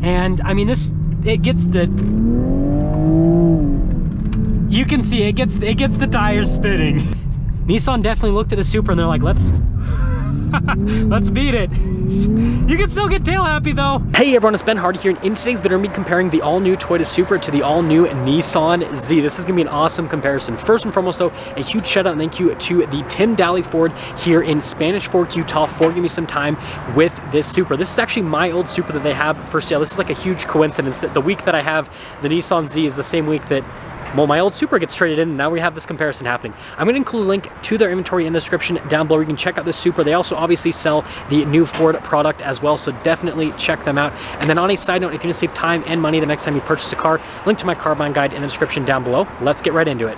And I mean, it gets the, you can see it gets the tires spinning. Nissan definitely looked at the Supra and they're like, let's beat it. You can still get tail happy though. Hey everyone, it's Ben Hardy here, and in today's video, we're gonna be comparing the all-new Toyota Supra to the all-new Nissan Z. This is gonna be an awesome comparison. First and foremost though, a huge shout out and thank you to the Tim Daly Ford here in Spanish Fork, Utah for giving me some time with this Supra. This is actually my old Supra that they have for sale. This is like a huge coincidence that the week that I have the Nissan Z is the same week that, well, my old Supra gets traded in, and now we have this comparison happening. I'm going to include a link to their inventory in the description down below where you can check out this Supra. They also obviously sell the new Ford product as well, so definitely check them out. And then on a side note, if you want to save time and money the next time you purchase a car, link to my car buying guide in the description down below. Let's get right into it.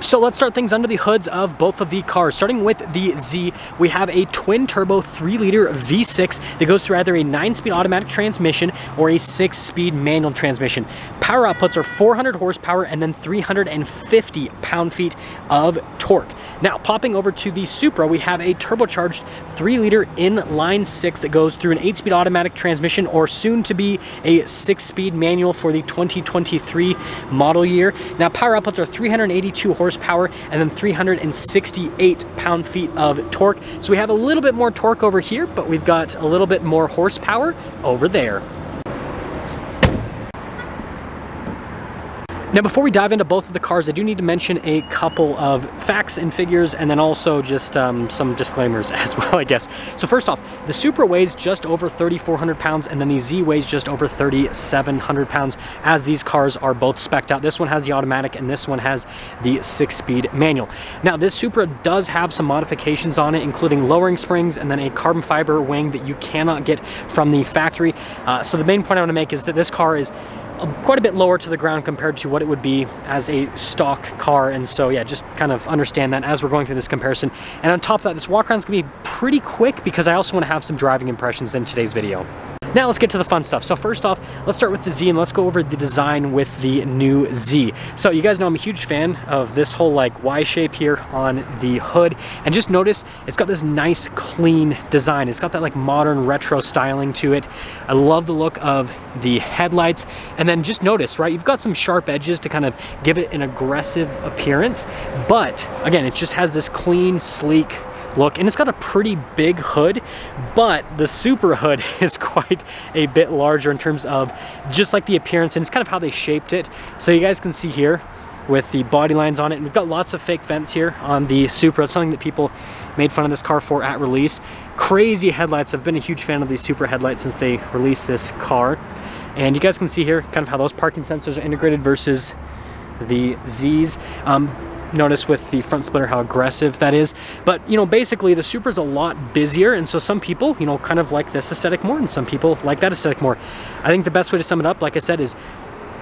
So let's start things under the hoods of both of the cars. Starting with the Z, we have a twin-turbo 3-liter V6 that goes through either a 9-speed automatic transmission or a 6-speed manual transmission. Power outputs are 400 horsepower and then 350 pound-feet of torque. Now, popping over to the Supra, we have a turbocharged 3-liter inline 6 that goes through an 8-speed automatic transmission, or soon to be a 6-speed manual for the 2023 model year. Now, power outputs are 382 horsepower and then 368 pound-feet of torque. So we have a little bit more torque over here, but we've got a little bit more horsepower over there. Now, before we dive into both of the cars, I do need to mention a couple of facts and figures, and then also just some disclaimers as well, I guess. So first off, the Supra weighs just over 3,400 pounds, and then the Z weighs just over 3,700 pounds, as these cars are both spec'd out. This one has the automatic, and this one has the 6-speed manual. Now, this Supra does have some modifications on it, including lowering springs and then a carbon fiber wing that you cannot get from the factory. So the main point I want to make is that this car is quite a bit lower to the ground compared to what it would be as a stock car, and so yeah, just kind of understand that as we're going through this comparison. And on top of that, this walk around is going to be pretty quick because I also want to have some driving impressions in today's video. Now let's get to the fun stuff. So first off, let's start with the Z and let's go over the design with the new Z. So you guys know I'm a huge fan of this whole like Y shape here on the hood, and just notice it's got this nice clean design. It's got that like modern retro styling to it. I love the look of the headlights, and then just notice, right, you've got some sharp edges to kind of give it an aggressive appearance, but again, it just has this clean, sleek look, and it's got a pretty big hood, but the Supra hood is quite a bit larger in terms of just like the appearance, and it's kind of how they shaped it. So you guys can see here with the body lines on it, and we've got lots of fake vents here on the Supra. It's something that people made fun of this car for at release. Crazy headlights. I've been a huge fan of these Supra headlights since they released this car, and you guys can see here kind of how those parking sensors are integrated versus the Z's. Notice with the front splitter how aggressive that is. But, you know, basically the Supra's a lot busier, and so some people, you know, kind of like this aesthetic more, and some people like that aesthetic more. I think the best way to sum it up, like I said, is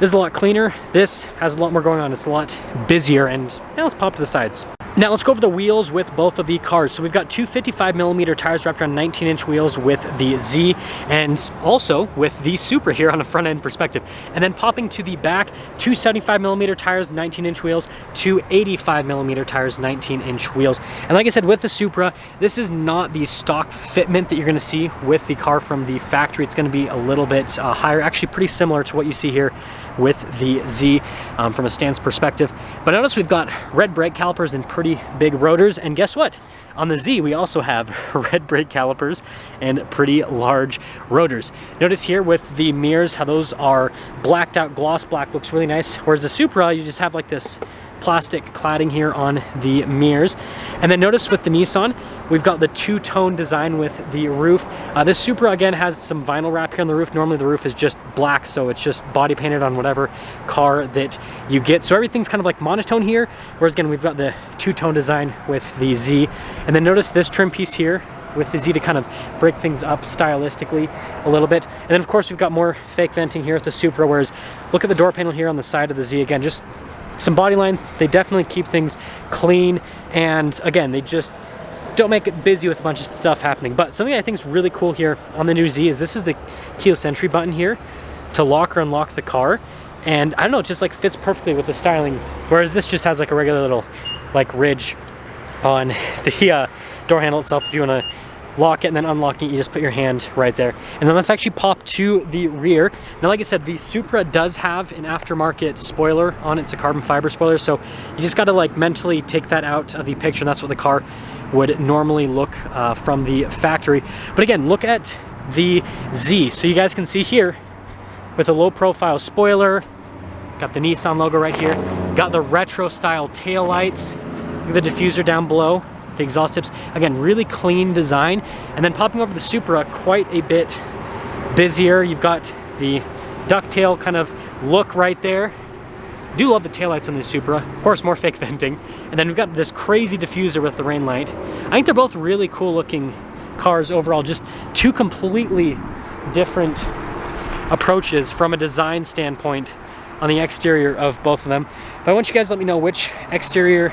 this is a lot cleaner. This has a lot more going on. It's a lot busier, and now let's pop to the sides. Now let's go over the wheels with both of the cars. So we've got two 55mm tires wrapped around 19-inch wheels with the Z, and also with the Supra here on a front end perspective. And then popping to the back, two 75mm tires, 19-inch wheels, two 85mm tires, 19-inch wheels. And like I said, with the Supra, this is not the stock fitment that you're gonna see with the car from the factory. It's gonna be a little bit higher, actually pretty similar to what you see here with the Z from a stance perspective. But notice we've got red brake calipers and pretty big rotors, and guess what? On the Z, we also have red brake calipers and pretty large rotors. Notice here with the mirrors how those are blacked out, gloss black, looks really nice, whereas the Supra, you just have like this plastic cladding here on the mirrors. And then notice with the Nissan, we've got the two-tone design with the roof. This Supra again has some vinyl wrap here on the roof. Normally the roof is just black, so it's just body painted on whatever car that you get. So everything's kind of like monotone here, whereas again we've got the two-tone design with the Z. And then notice this trim piece here with the Z to kind of break things up stylistically a little bit. And then of course we've got more fake venting here with the Supra, whereas look at the door panel here on the side of the Z. Again, just some body lines. They definitely keep things clean, and again, they just don't make it busy with a bunch of stuff happening. But something I think is really cool here on the new Z is this is the keyless entry button here. to lock or unlock the car. And I don't know, it just like fits perfectly with the styling. Whereas this just has like a regular little like ridge on the door handle itself. If you want to lock it and then unlocking it, you just put your hand right there. And then let's actually pop to the rear. Now, like I said, the Supra does have an aftermarket spoiler on it. It's a carbon fiber spoiler. So you just got to like mentally take that out of the picture. And that's what the car would normally look from the factory. But again, look at the Z. So you guys can see here with a low profile spoiler, got the Nissan logo right here, got the retro style tail lights, look at the diffuser down below, the exhaust tips. Again, really clean design. And then popping over the Supra, quite a bit busier. You've got the ducktail kind of look right there. I do love the taillights on the Supra. Of course, more fake venting. And then we've got this crazy diffuser with the rain light. I think they're both really cool looking cars overall, just two completely different approaches from a design standpoint on the exterior of both of them. But I want you guys to let me know which exterior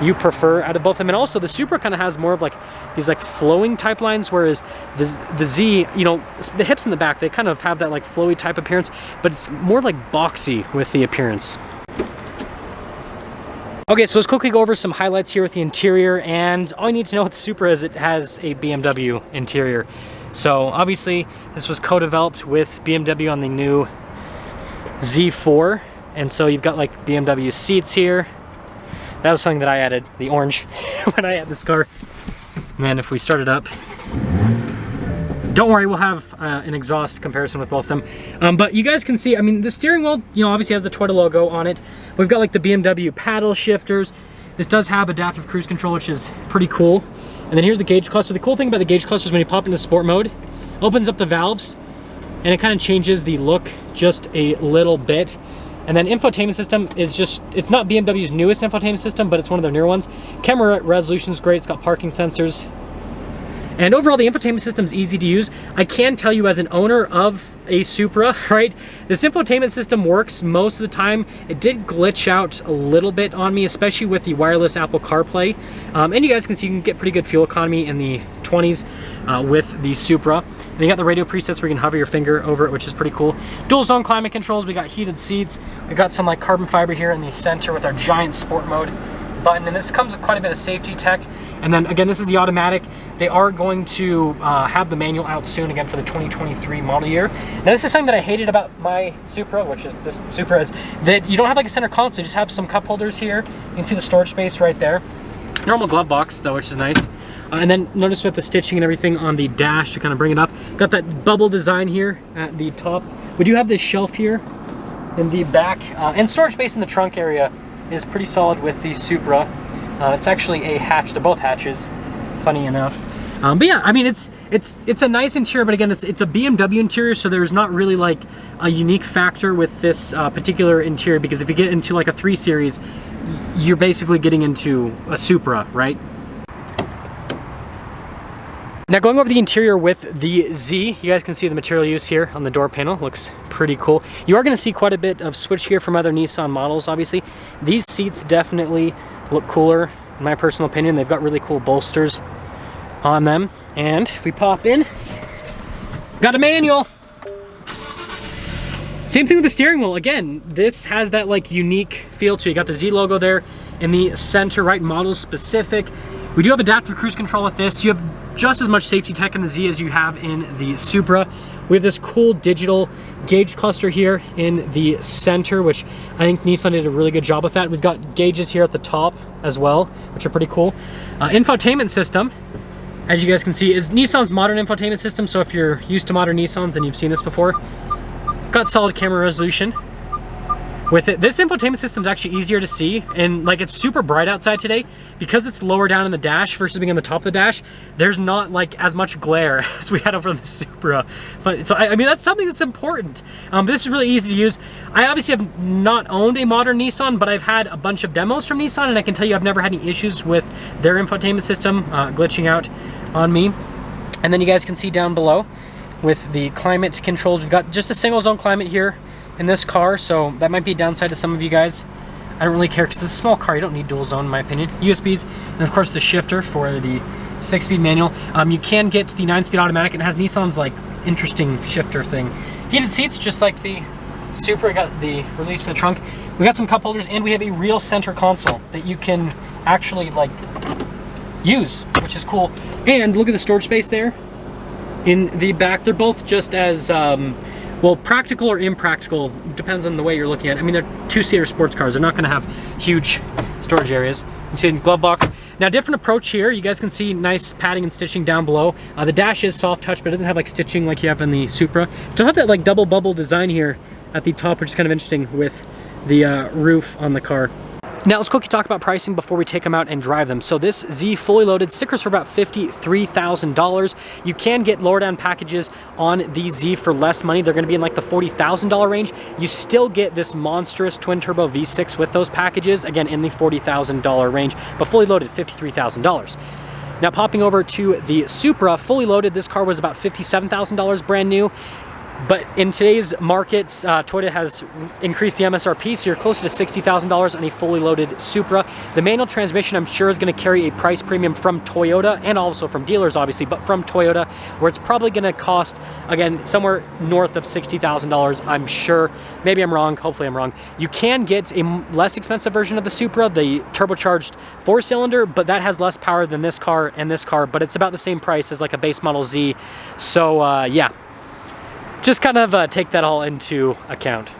you prefer out of both of them. And also the Supra kind of has more of like these like flowing type lines, whereas the Z, you know, the hips in the back, they kind of have that like flowy type appearance, but it's more like boxy with the appearance. Okay, so let's quickly go over some highlights here with the interior, and all you need to know with the Supra is it has a BMW interior. So obviously this was co-developed with BMW on the new Z4, and so you've got like BMW seats here. That was something that I added, the orange, when I had this car. And then if we start it up, don't worry, we'll have an exhaust comparison with both of them. But you guys can see, I mean, the steering wheel, you know, obviously has the Toyota logo on it. We've got like the BMW paddle shifters. This does have adaptive cruise control, which is pretty cool. And then here's the gauge cluster. The cool thing about the gauge cluster is when you pop into sport mode, opens up the valves, and it kind of changes the look just a little bit. And then infotainment system is just, it's not BMW's newest infotainment system, but it's one of their newer ones. Camera resolution is great. It's got parking sensors. And overall, the infotainment system is easy to use. I can tell you as an owner of a Supra, right, this infotainment system works most of the time. It did glitch out a little bit on me, especially with the wireless Apple CarPlay. And you guys can see you can get pretty good fuel economy in the 20s with the Supra. And you got the radio presets where you can hover your finger over it, which is pretty cool. Dual zone climate controls. We got heated seats. We got some like carbon fiber here in the center with our giant sport mode button. And this comes with quite a bit of safety tech. And then again, this is the automatic. They are going to have the manual out soon again for the 2023 model year. Now this is something that I hated about my Supra, which is this Supra, is that you don't have like a center console. You just have some cup holders here. You can see the storage space right there. Normal glove box though, which is nice. And then notice with the stitching and everything on the dash to kind of bring it up. Got that bubble design here at the top. We do have this shelf here in the back. And storage space in the trunk area is pretty solid with the Supra. It's actually a hatch. They're both hatches, funny enough. But yeah, I mean, it's a nice interior, but again, it's a BMW interior, so there's not really like a unique factor with this particular interior, because if you get into like a 3 Series, you're basically getting into a Supra, right? Now going over the interior with the Z, you guys can see the material use here on the door panel. Looks pretty cool. You are going to see quite a bit of switchgear from other Nissan models, obviously. These seats definitely look cooler, in my personal opinion. They've got really cool bolsters on them. And if we pop in, got a manual. Same thing with the steering wheel. Again, this has that like unique feel to it. You got the Z logo there in the center, right? Model specific. We do have adaptive cruise control with this. You have just as much safety tech in the Z as you have in the Supra. We have this cool digital gauge cluster here in the center, which I think Nissan did a really good job with that. We've got gauges here at the top as well, which are pretty cool. Infotainment system, as you guys can see, is Nissan's modern infotainment system. So if you're used to modern Nissans, then you've seen this before. Got solid camera resolution with it. This infotainment system is actually easier to see, and like it's super bright outside today because it's lower down in the dash versus being on the top of the dash. There's not like as much glare as we had over the Supra. So I mean, that's something that's important. But this is really easy to use. I obviously have not owned a modern Nissan, but I've had a bunch of demos from Nissan, and I can tell you I've never had any issues with their infotainment system glitching out on me. And then you guys can see down below with the climate controls, we've got just a single zone climate here in this car, so that might be a downside to some of you guys. I don't really care because it's a small car. You don't need dual zone in my opinion. USBs, and of course the shifter for the 6-speed manual. You can get the 9-speed automatic, and it has Nissan's like interesting shifter thing Heated seats, just like the Supra got the release for the trunk. We got some cup holders, and we have a real center console that you can actually like use, which is cool. And look at the storage space there in the back. They're both just as well, practical or impractical, depends on the way you're looking at it. I mean, they're two-seater sports cars. They're not going to have huge storage areas. You can see in the glove box. Now, different approach here. You guys can see nice padding and stitching down below. The dash is soft touch, but it doesn't have like stitching like you have in the Supra. Still have that like double bubble design here at the top, which is kind of interesting with the roof on the car. Now let's quickly talk about pricing before we take them out and drive them. So this Z fully loaded, stickers for about $53,000. You can get lower down packages on the Z for less money. They're gonna be in like the $40,000 range. You still get this monstrous twin turbo V6 with those packages, again in the $40,000 range, but fully loaded $53,000. Now popping over to the Supra, fully loaded, this car was about $57,000 brand new. But in today's markets, Toyota has increased the MSRP, so you're closer to $60,000 on a fully loaded Supra. The manual transmission, I'm sure, is going to carry a price premium from Toyota, and also from dealers, obviously, but from Toyota, where it's probably going to cost, again, somewhere north of $60,000, I'm sure. Maybe I'm wrong. Hopefully I'm wrong. You can get a less expensive version of the Supra, the turbocharged 4-cylinder, but that has less power than this car and this car, but it's about the same price as like a base model Z. So, yeah. Just kind of take that all into account.